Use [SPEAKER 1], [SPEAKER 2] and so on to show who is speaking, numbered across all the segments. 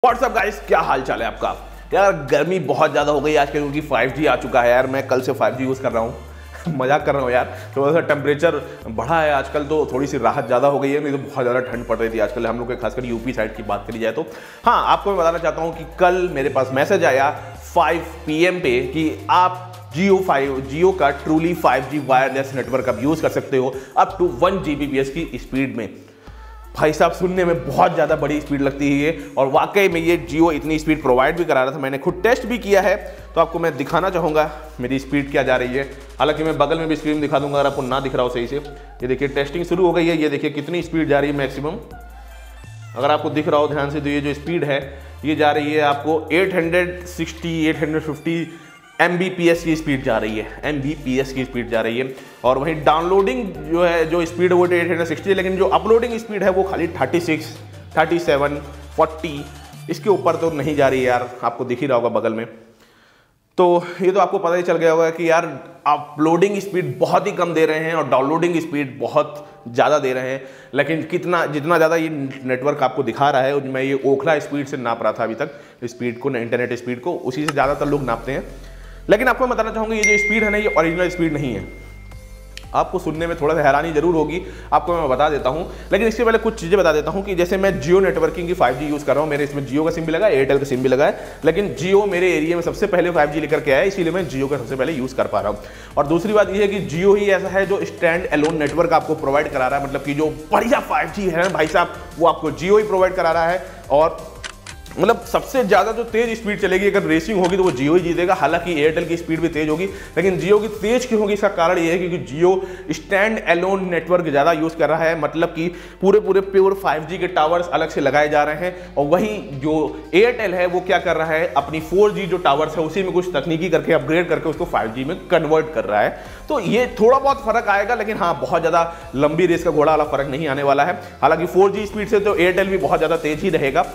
[SPEAKER 1] WhatsApp guys, क्या हाल चाल है आपका। यार गर्मी बहुत ज़्यादा हो गई आजकल क्योंकि 5G आ चुका है। यार मैं कल से 5G यूज़ कर रहा हूँ मजाक कर रहा हूँ यार। थोड़ा सा टेम्परेचर बढ़ा है आजकल तो थोड़ी सी राहत ज़्यादा हो गई है, नहीं तो बहुत ज़्यादा ठंड पड़ रही थी आजकल हम लोग के, खासकर यूपी साइड की बात करी जाए तो। हाँ, आपको मैं बताना चाहता हूँ कि कल मेरे पास मैसेज आया 5 PM पे कि आप जियो का ट्रूली 5G वायरलेस नेटवर्क आप यूज़ कर सकते हो अप टू 1 Gbps की स्पीड में। भाई साहब, सुनने में बहुत ज़्यादा बड़ी स्पीड लगती है ये, और वाकई में ये जियो इतनी स्पीड प्रोवाइड भी करा रहा था। मैंने खुद टेस्ट भी किया है, तो आपको मैं दिखाना चाहूँगा मेरी स्पीड क्या जा रही है। हालांकि मैं बगल में भी स्क्रीन दिखा दूंगा अगर आपको ना दिख रहा हो सही से। ये देखिए टेस्टिंग शुरू हो गई है, ये देखिए कितनी स्पीड जा रही है मैक्सिमम। अगर आपको दिख रहा हो ध्यान से तो ये जो स्पीड है ये जा रही है आपको 850 Mbps की स्पीड जा रही है, Mbps की स्पीड जा रही है। और वहीं डाउनलोडिंग जो है, जो स्पीड है वो 860 है, लेकिन जो अपलोडिंग स्पीड है वो खाली 36, 37, 40 इसके ऊपर तो नहीं जा रही है यार। आपको दिख ही रहा होगा बगल में, तो ये तो आपको पता ही चल गया होगा कि यार अपलोडिंग स्पीड बहुत ही कम दे रहे हैं और डाउनलोडिंग स्पीड बहुत ज़्यादा दे रहे हैं। लेकिन जितना ज़्यादा ये नेटवर्क आपको दिखा रहा है, मैं ये ओखला स्पीड से नाप रहा था अभी तक स्पीड को, इंटरनेट स्पीड को, उसी से ज़्यादातर लोग नापते हैं। लेकिन आपको मैं बताना चाहूँगा ये जो स्पीड है ना, ये ओरिजिनल स्पीड नहीं है। आपको सुनने में थोड़ा सा हैरानी जरूर होगी, आपको मैं बता देता हूँ। लेकिन इससे पहले कुछ चीज़ें बता देता हूँ कि जैसे मैं जियो नेटवर्किंग की 5G यूज़ कर रहा हूँ, मेरे इसमें जियो का सिम भी लगा है, एयरटेल का सिम भी लगा है, लेकिन जियो मेरे एरिया में सबसे पहले 5G लेकर के आया है, इसीलिए मैं जियो का सबसे पहले यूज़ कर पा रहा हूँ। और दूसरी बात यह है कि जियो ही ऐसा है जो स्टैंड एलोन नेटवर्क आपको प्रोवाइड करा रहा है, मतलब कि जो बढ़िया 5G है ना भाई साहब, वो आपको जियो ही प्रोवाइड करा रहा है। और मतलब सबसे ज़्यादा जो तेज स्पीड चलेगी, अगर रेसिंग होगी तो वो जियो ही जीतेगा। हालांकि एयरटेल की स्पीड भी तेज होगी, लेकिन जियो की तेज क्यों होगी, इसका कारण ये है क्योंकि जियो स्टैंड एलोन नेटवर्क ज़्यादा यूज़ कर रहा है, मतलब कि पूरे प्योर 5G के टावर्स अलग से लगाए जा रहे हैं। और वहीं जो एयरटेल है वो क्या कर रहा है, अपनी 4G जो टावर्स है उसी में कुछ तकनीकी करके अपग्रेड करके उसको 5G में कन्वर्ट कर रहा है। तो ये थोड़ा बहुत फर्क आएगा, लेकिन हाँ, बहुत ज़्यादा लंबी रेस का घोड़ा वाला फर्क नहीं आने वाला है। हालांकि 4G स्पीड से तो एयरटेल भी बहुत ज़्यादा तेज ही रहेगा।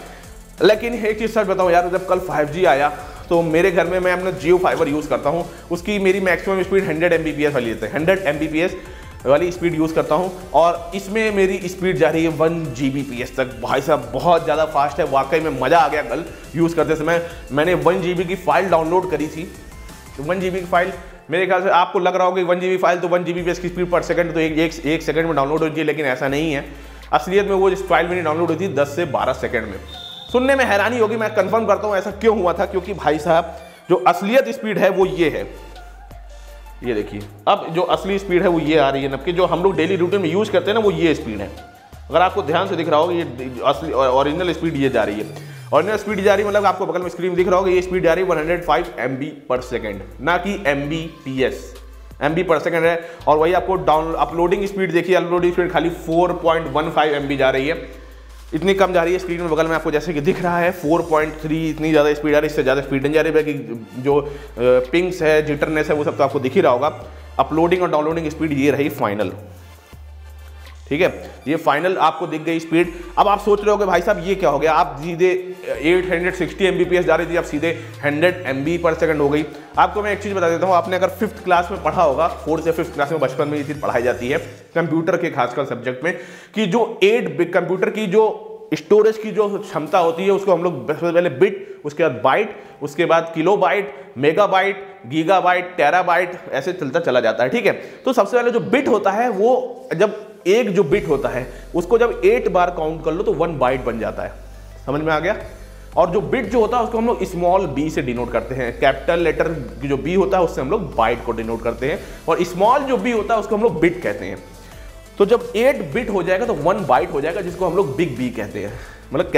[SPEAKER 1] लेकिन एक चीज़ सच बताऊं यार, जब कल 5G आया तो मेरे घर में मैं अपना जियो फाइबर यूज़ करता हूं, उसकी मेरी मैक्सिमम स्पीड 100 Mbps वाली है, 100 Mbps वाली स्पीड यूज़ करता हूं, और इसमें मेरी स्पीड जा रही है 1 Gbps तक। भाई साहब बहुत ज़्यादा फास्ट है, वाकई में मज़ा आ गया कल यूज़ करते समय। मैंने 1 GB की फाइल डाउनलोड करी थी, 1 GB की फाइल, मेरे ख्याल से आपको लग रहा होगा कि 1 GB फाइल तो 1 Gbps की स्पीड पर सेकंड तो एक सेकंड में डाउनलोड होती है, लेकिन ऐसा नहीं है। असलियत में वो जिस फाइल मेरी डाउनलोड हुई थी 10 से 12 सेकंड में। सुनने में हैरानी होगी, मैं कंफर्म करता हूं ऐसा क्यों हुआ था, क्योंकि भाई साहब जो असलियत स्पीड है वो ये है, ये देखिए। अब जो असली स्पीड है वो ये आ रही है, नबकि जो हम लोग डेली रूटीन में यूज करते हैं ना वो ये स्पीड है। अगर आपको ध्यान से दिख रहा होगा ये असली ओरिजिनल स्पीड ये जा रही है, ओरिजिनल स्पीड जा रही है, मतलब आपको बगल में स्क्रीन दिख रहा होगा, ये स्पीड जा रही है 105 MB/s, ना कि Mbps, MB/s है। और वही आपको अपलोडिंग स्पीड देखिए, अपलोडिंग स्पीड खाली 4.15 MB जा रही है, इतनी कम जा रही है। स्क्रीन में बगल में आपको जैसे कि दिख रहा है 4.3, इतनी ज़्यादा स्पीड आ रही है, इससे ज़्यादा स्पीड नहीं जा रही है। कि जो पिंग्स है, जिटरनेस है, वो सब तो आपको दिख ही रहा होगा। अपलोडिंग और डाउनलोडिंग स्पीड ये रही फाइनल, ठीक है, ये फाइनल आपको दिख गई स्पीड। अब आप सोच रहे हो कि भाई साहब ये क्या हो गया, आप सीधे 860 Mbps जा रही थी, आप सीधे 100 MB/s हो गई। आपको मैं एक चीज़ बता देता हूँ, आपने अगर 5th क्लास में पढ़ा होगा, 4 से 5th क्लास में बचपन में ये चीज़ पढ़ाई जाती है कंप्यूटर के खासकर सब्जेक्ट में, कि जो 8 बिट कंप्यूटर की जो स्टोरेज की जो क्षमता होती है उसको हम लोग पहले बिट, उसके बाद बाइट, उसके बाद किलोबाइट, मेगाबाइट, गीगाबाइट, टेराबाइट, ऐसे चलता चला जाता है, ठीक है। तो सबसे पहले जो बिट होता है वो, जब एक जो बिट होता है उसको जब 8 बार काउंट कर लो तो 1 बाइट बन जाता है, समझ में आ गया। और जो बिट जो होता है उसको हम लोग स्मॉल b से डिनोट करते हैं, कैपिटल लेटर जो b होता है उससे हम लोग बाइट को डिनोट करते हैं, और स्मॉल जो b होता है उसको हम लोग बिट कहते हैं। तो जब 8 बिट हो जाएगा तो 1 बाइट हो जाएगा, जिसको हम लोग बिग बी कहते हैं, मतलब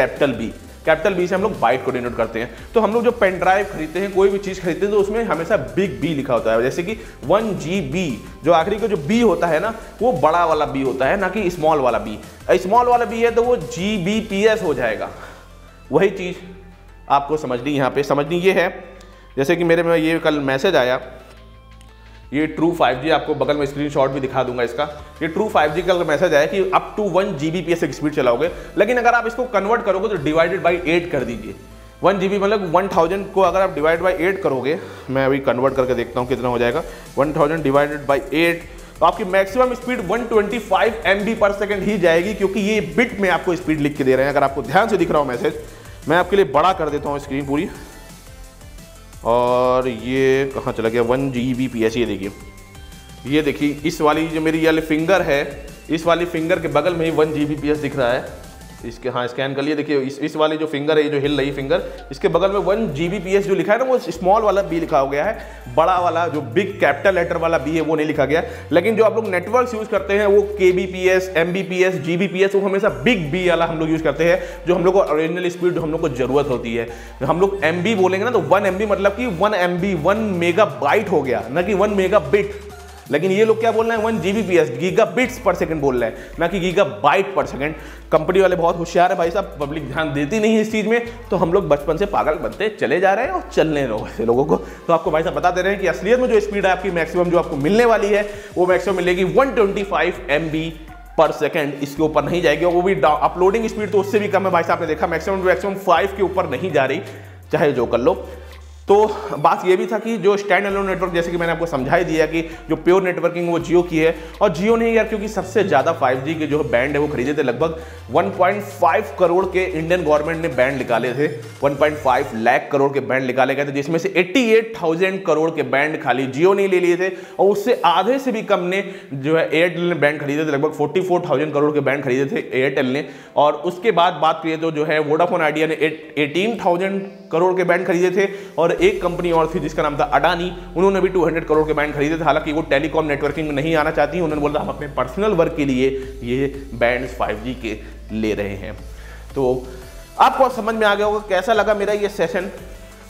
[SPEAKER 1] कैपिटल बी से हम लोग बाइट को डिनोट करते हैं। तो हम लोग जो पेन ड्राइव खरीदते हैं, कोई भी चीज़ खरीदते हैं, तो उसमें हमेशा बिग बी लिखा होता है, जैसे कि 1 GB, जो आखिरी का जो बी होता है ना वो बड़ा वाला बी होता है, ना कि स्मॉल वाला बी। स्मॉल वाला बी है तो वो Gbps हो जाएगा। वही चीज़ आपको समझनी, यहाँ पे समझनी ये है, जैसे कि मेरे में ये कल मैसेज आया, ये ट्रू 5G, आपको बगल में स्क्रीनशॉट भी दिखा दूंगा इसका। ये ट्रू 5G का मैसेज आया कि अप टू 1 Gbps की स्पीड चलाओगे, लेकिन अगर आप इसको कन्वर्ट करोगे तो डिवाइडेड बाई 8 कर दीजिए। 1 GB मतलब 1000 को अगर आप डिवाइड बाई 8 करोगे, मैं अभी कन्वर्ट करके देखता हूँ कितना हो जाएगा, 1000 डिवाइडेड बाई 8, तो आपकी मैक्सिमम स्पीड 125 MB/s ही जाएगी, क्योंकि ये बिट में आपको स्पीड लिख के दे रहे हैं। अगर आपको ध्यान से दिख रहा हो मैसेज, मैं आपके लिए बड़ा कर देता हूँ स्क्रीन पूरी, और ये कहाँ चला गया, 1 Gbps। ये देखिए इस वाली जो मेरी ये फिंगर है, इस वाली फिंगर के बगल में ही 1 Gbps दिख रहा है। इसके हाँ स्कैन कर लिए, देखिए इस वाली जो फिंगर है, ये जो हिल रही फिंगर, इसके बगल में 1 Gbps जो लिखा है ना, वो स्मॉल वाला बी लिखा हो गया है, बड़ा वाला जो बिग कैपिटल लेटर वाला बी है वो नहीं लिखा गया। लेकिन जो आप लोग नेटवर्क्स यूज करते हैं वो kbps, mbps, gbps, वो हमेशा बिग बी वाला हम लोग यूज करते हैं, जो हम लोग को ओरिजिनल स्पीड जो हम लोग को जरूरत होती है। हम लोग MB बोलेंगे ना, तो 1 MB मतलब कि 1 MB 1 मेगाबाइट हो गया, ना कि 1 मेगाबिट। लेकिन ये लोग क्या बोल रहे हैं, 1 Gbps, गीगाबिट्स पर सेकंड बोल रहे हैं, ना कि गीगाबाइट पर सेकंड। कंपनी वाले बहुत होशियार है भाई साहब, पब्लिक ध्यान देती नहीं है इस चीज़ में, तो हम लोग बचपन से पागल बनते चले जा रहे हैं और चलने रहो ऐसे लोगों को। तो आपको भाई साहब बता दे रहे हैं कि असलियत में जो स्पीड है आपकी मैक्सिमम जो आपको मिलने वाली है, वो मैक्सिमम मिलेगी 125 MB पर सेकंड, इसके ऊपर नहीं जाएगी। और वो भी अपलोडिंग स्पीड तो उससे भी कम है भाई साहब ने देखा, मैक्सिमम 5 के ऊपर नहीं जा रही, चाहे जो कर लो। तो बात ये भी था कि जो स्टैंड अलोन नेटवर्क, जैसे कि मैंने आपको समझा ही दिया कि जो प्योर नेटवर्किंग वो जियो की है, और जियो ने यार क्योंकि सबसे ज़्यादा 5G के जो बैंड है वो खरीदे थे, लगभग 1.5 करोड़ के इंडियन गवर्नमेंट ने बैंड निकाले थे, 1.5 लाख करोड़ के बैंड निकाले गए थे, जिसमें से 88,000 करोड़ के बैंड खाली जियो ने ले लिए थे, और उससे आधे से भी कम ने जो है एयरटेल ने बैंड खरीदे थे, लगभग 44,000 करोड़ के बैंड खरीदे थे एयरटेल ने। और उसके बाद बात करिए तो जो है वोडाफोन आइडिया ने 18,000 करोड़ के बैंड खरीदे थे, और एक कंपनी और थी जिसका नाम था अडानी, उन्होंने भी 200 करोड़ के बैंड खरीदे थे। हालांकि वो टेलीकॉम नेटवर्किंग में नहीं आना चाहती, उन्होंने बोला हम अपने पर्सनल वर्क के लिए ये बैंड 5G के ले रहे हैं। तो आपको समझ में आ गया होगा कैसा लगा मेरा ये सेशन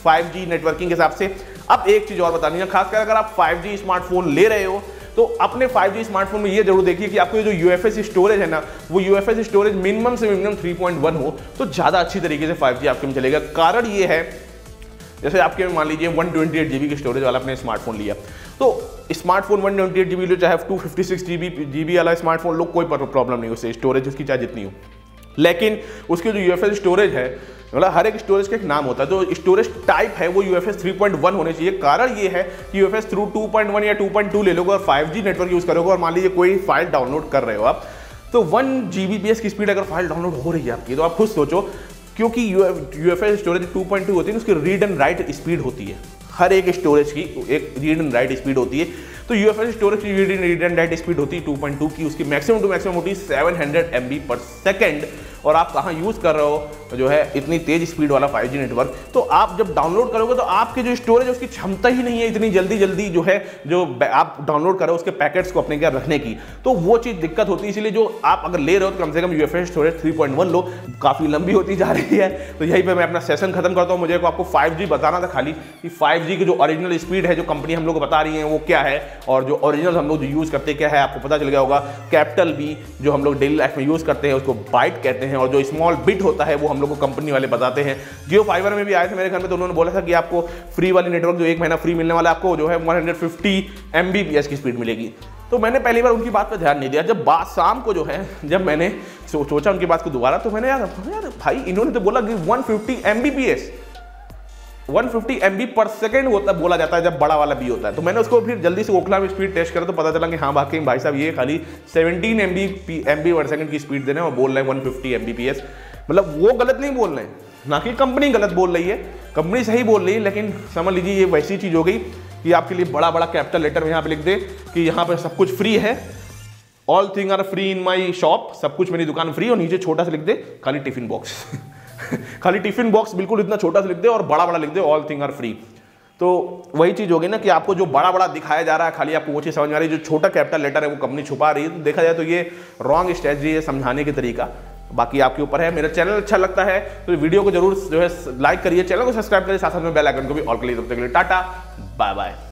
[SPEAKER 1] 5G नेटवर्किंग के हिसाब से। अब एक चीज और बता दीजिए, खासकर अगर आप 5G स्मार्टफोन ले रहे हो तो अपने 5G स्मार्टफोन में ये जरूर देखिए कि आपको जो UFS स्टोरेज है ना, वो UFS स्टोरेज मिनिमम से मिनिमम 3.1 हो, तो ज़्यादा अच्छी तरीके से 5G आपके में चलेगा। कारण ये है, जैसे आपके मान लीजिए 128 GB की स्टोरेज वाला अपने स्मार्टफोन लिया, तो स्मार्टफोन 128 GB लो चाहे 256 GB वाला स्मार्टफोन लो, कोई प्रॉब्लम नहीं उससे, स्टोरेज उसकी चाहे जितनी हो। लेकिन उसकी जो UFS स्टोरेज है, मतलब हर एक स्टोरेज का एक नाम होता है, तो स्टोरेज टाइप है वो UFS 3.1 होने चाहिए। कारण ये है कि UFS थ्रू 2.1 या 2.2 ले लोगे और 5G नेटवर्क यूज करोगे, और मान लीजिए कोई फाइल डाउनलोड कर रहे हो आप, तो 1 Gbps की स्पीड अगर फाइल डाउनलोड हो रही है आपकी, तो आप खुद सोचो, क्योंकि UFS स्टोरेज 2.2 होती है, उसकी रीड एंड राइट स्पीड होती है, हर एक स्टोरेज की एक रीड एंड राइट स्पीड होती है। तो UFS स्टोरेज की रीड एंड राइट स्पीड होती है 2.2 की, उसकी मैक्सिमम टू मैक्सिमम होती है 700 MB पर सेकेंड। और आप कहाँ यूज़ कर रहे हो जो है इतनी तेज स्पीड वाला 5G नेटवर्क, तो आप जब डाउनलोड करोगे तो आपके जो स्टोरेज है उसकी क्षमता ही नहीं है इतनी जल्दी जो है जो आप डाउनलोड करो उसके पैकेट्स को अपने क्या रखने की, तो वो चीज़ दिक्कत होती है। इसलिए जो आप अगर ले रहे हो तो कम से कम UFS स्टोरेज 3.1 लो। काफ़ी लंबी होती जा रही है, तो यहीं पर मैं अपना सेशन खत्म करता हूँ। मुझे को आपको 5G बताना था खाली कि 5G की जो ओरिजिनल स्पीड है जो कंपनी हम लोग को बता रही है वो क्या है, और जो ओरिजिनल हम लोग जो यूज़ करते हैं क्या है, आपको पता चल गया होगा। कैपिटल B जो हम लोग डेली लाइफ में यूज़ करते हैं उसको बाइट कहते हैं, और जो स्मॉल बिट होता है वो हम लोग को कंपनी वाले बताते हैं। जियो फाइबर में भी आए थे मेरे घर में, तो उन्होंने बोला था कि आपको फ्री वाली नेटवर्क जो 1 महीना फ्री मिलने वाला, आपको जो है 150 Mbps की स्पीड मिलेगी। तो मैंने पहली बार उनकी बात पर ध्यान नहीं दिया। जब बात शाम को जो है जब मैंने सोचा उनकी बात को दोबारा, तो मैंने यार भाई इन्होंने तो बोला कि 150 Mbps 150 MB पर सेकेंड होता बोला जाता है जब बड़ा वाला बी होता है। तो मैंने उसको फिर जल्दी से ओखला में स्पीड टेस्ट करा, तो पता चला कि हाँ वाकई भाई साहब ये खाली 17 MB पर सेकंड की स्पीड देने और बोल रहे हैं 150 Mbps। मतलब वो गलत नहीं बोल रहे हैं, ना कि कंपनी गलत बोल रही है, कंपनी सही बोल रही है। लेकिन समझ लीजिए ये वैसी चीज़ हो गई कि आपके लिए बड़ा बड़ा कैपिटल लेटर में यहाँ पे लिख दे कि यहाँ पे सब कुछ फ्री है, all thing are free in my shop, सब कुछ मेरी दुकान फ्री, और नीचे छोटा सा लिख दे खाली टिफिन बॉक्स खाली टिफिन बॉक्स बिल्कुल इतना छोटा सा लिख दे और बड़ा बड़ा लिख दे ऑल थिंग आर फ्री। तो वही चीज़ होगी ना कि आपको जो बड़ा बड़ा दिखाया जा रहा है खाली आपको वो चीज़ समझ में आ रही है, जो छोटा कैपिटल लेटर है वो कंपनी छुपा रही है। तो देखा जाए तो ये रॉन्ग स्ट्रेटजी है समझाने के तरीका, बाकी आपके ऊपर है। मेरा चैनल अच्छा लगता है तो वीडियो को जरूर जो है लाइक करिए, चैनल को सब्सक्राइब करिए, साथ साथ में बेल आइकन को भी ऑल कर लीजिए। तब तक के लिए टाटा बाय बाय।